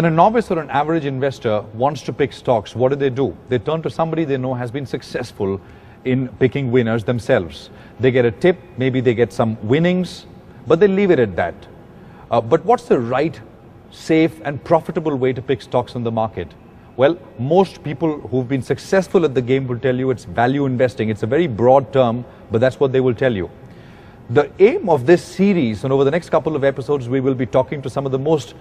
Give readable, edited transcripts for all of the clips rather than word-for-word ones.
When a novice or an average investor wants to pick stocks, what do? They turn to somebody they know has been successful in picking winners themselves. They get a tip, maybe they get some winnings, but they leave it at that. But what's the right, safe and profitable way to pick stocks in the market? Well, most people who've been successful at the game will tell you it's value investing. It's a very broad term, but that's what they will tell you. The aim of this series, and over the next couple of episodes, we will be talking to some of the most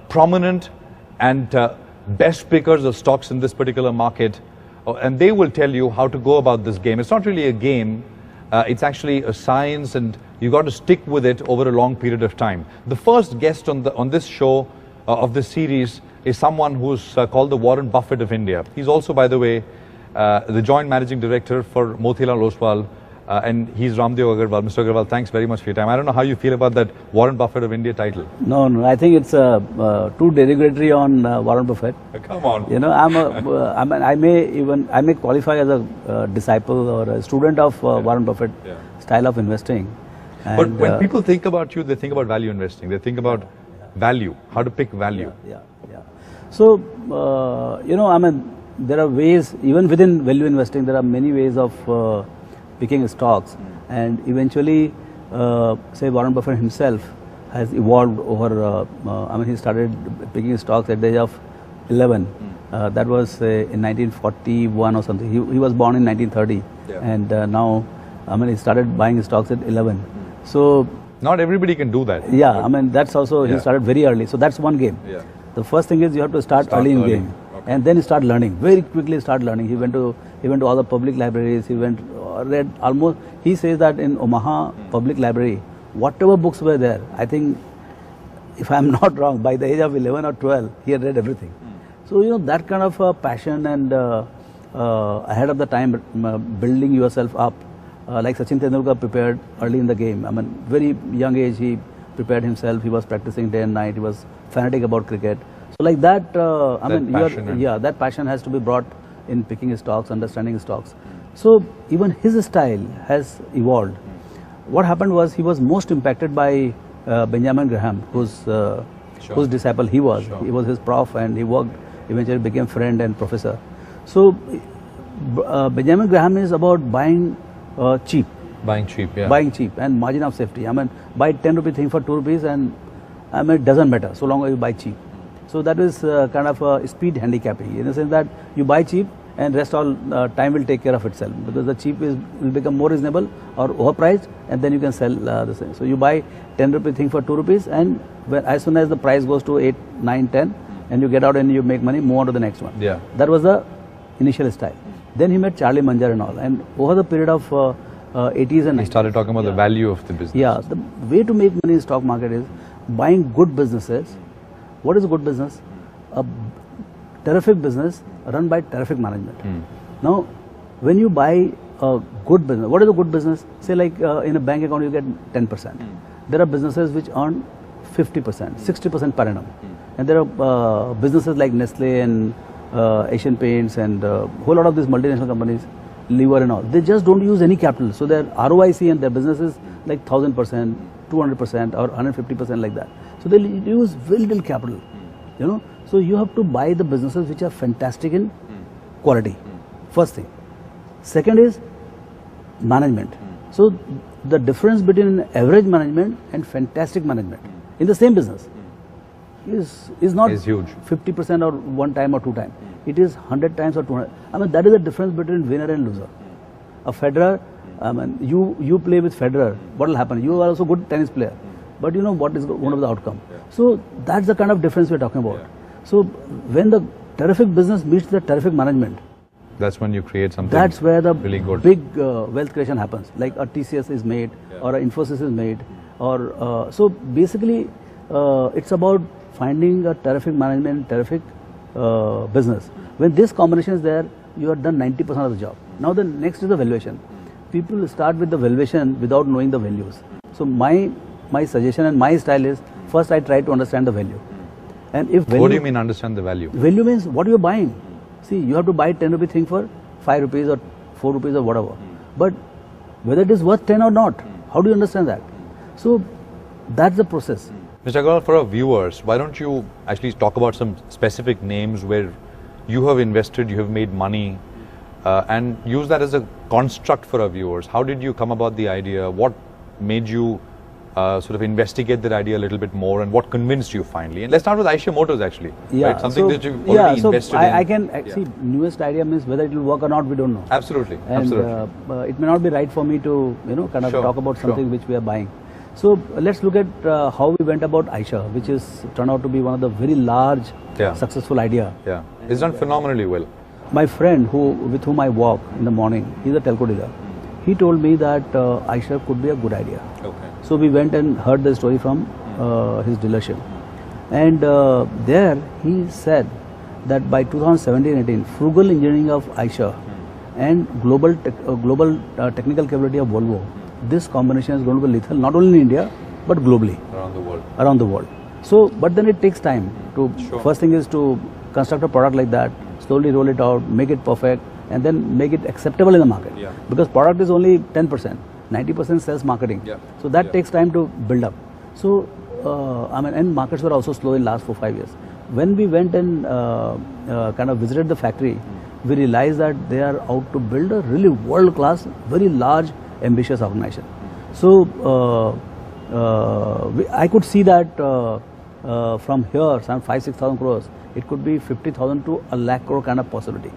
prominent and best pickers of stocks in this particular market, and they will tell you how to go about this game. It's not really a game, it's actually a science, and you got to stick with it over a long period of time. The first guest on this show of this series is someone who's called the Warren Buffett of India. He's also, by the way, the joint managing director for Motilal Oswal, and he's Ramdev Agarwal. Mr. Agarwal, thanks very much for your time. I don't know how you feel about that Warren Buffett of India title. No, I think it's too derogatory on Warren Buffett. Come on. You know, I may qualify as a disciple or a student of Warren Buffett style of investing. And, but when people think about you, they think about value investing. They think about value, how to pick value. Yeah. So, you know, there are ways, even within value investing, there are many ways of picking stocks, and eventually, say Warren Buffett himself has evolved over, he started picking stocks at the age of 11. That was in 1941 or something. He was born in 1930, and now, he started buying stocks at 11. So, not everybody can do that. Yeah, that's also, he started very early. So that's one game. Yeah. The first thing is you have to start early in game. Okay. And then start learning, very quickly start learning. He went to all the public libraries, read almost, he says that in Omaha Public Library, whatever books were there, I think, if I am not wrong, by the age of 11 or 12, he had read everything. So, you know, that kind of passion and ahead of the time, building yourself up, like Sachin Tendulkar prepared early in the game. Very young age, he prepared himself, he was practicing day and night, he was fanatic about cricket. So like that, that passion has to be brought in picking stocks, understanding stocks. So even his style has evolved. What happened was he was most impacted by Benjamin Graham, whose disciple he was. He was his prof, and he eventually became friend and professor. So Benjamin Graham is about buying cheap. Buying cheap, yeah. Buying cheap and margin of safety. Buy 10 rupee thing for 2 rupees, and it doesn't matter so long as you buy cheap. So that is kind of a speed handicapping, in the sense that you buy cheap and rest all time will take care of itself, because the cheap will become more reasonable or overpriced, and then you can sell the same. So you buy 10 rupee thing for 2 rupees, and as soon as the price goes to 8, 9, 10, and you get out and you make money, move on to the next one. Yeah. That was the initial style. Then he met Charlie Munger and all, and over the period of 80s and 90s, he started talking about the value of the business. Yeah, the way to make money in stock market is buying good businesses. What is a good business? A terrific business run by terrific management. Now, when you buy a good business, what is a good business? Say like in a bank account you get 10%. There are businesses which earn 50%, 60% per annum. And there are businesses like Nestle and Asian Paints and a whole lot of these multinational companies, Lever and all. They just don't use any capital. So their ROIC and their business is like 1000%, 200% or 150% like that. So they use very little capital, you know. So you have to buy the businesses which are fantastic in quality, first thing. Second is management. So the difference between average management and fantastic management in the same business is not huge. 50% or one time or two times. It is 100 times or 200. That is the difference between winner and loser. A Federer, you play with Federer, what will happen? You are also a good tennis player, but you know what is one of the outcome. So that's the kind of difference we're talking about. So when the terrific business meets the terrific management, that's when you create something. That's where the really good. Big wealth creation happens. Like a TCS is made, or a Infosys is made, or so basically it's about finding a terrific management, terrific business. When this combination is there, you have done 90% of the job. Now the next is the valuation. People start with the valuation without knowing the values. So my suggestion and my style is, first I try to understand the value. And if value, what do you mean understand the value? Value means what you are buying. See, you have to buy 10 rupee thing for 5 rupees or 4 rupees or whatever. But whether it is worth 10 or not, how do you understand that? So that's the process. Mr. Agarwal, for our viewers, why don't you actually talk about some specific names where you have invested, you have made money, and use that as a construct for our viewers. How did you come about the idea? What made you sort of investigate that idea a little bit more, and what convinced you finally? And let's start with Eicher Motors actually. Yeah, right? Something that you've already invested in. I can see newest idea means whether it will work or not, we don't know. Absolutely, and, absolutely. It may not be right for me to kind of talk about something which we are buying. So let's look at how we went about Eicher, which is turned out to be one of the very large, successful idea. Yeah, it's done phenomenally well. My friend with whom I walk in the morning, he's a telco dealer. He told me that Eicher could be a good idea. Okay. So we went and heard the story from his dealership. And there he said that by 2017-18, frugal engineering of Eicher and global technical capability of Volvo, this combination is going to be lethal not only in India but globally. Around the world. So, but then it takes time to, first thing is to construct a product like that, slowly roll it out, make it perfect, and then make it acceptable in the market. Yeah. Because product is only 10%, 90% sales marketing. Yeah. So that takes time to build up. So, and markets were also slow in last 4-5 years. When we went and kind of visited the factory, we realized that they are out to build a really world-class, very large, ambitious organization. So, I could see that from here, some 5,000-6,000 crores, it could be 50,000 to 1 lakh crore kind of possibility.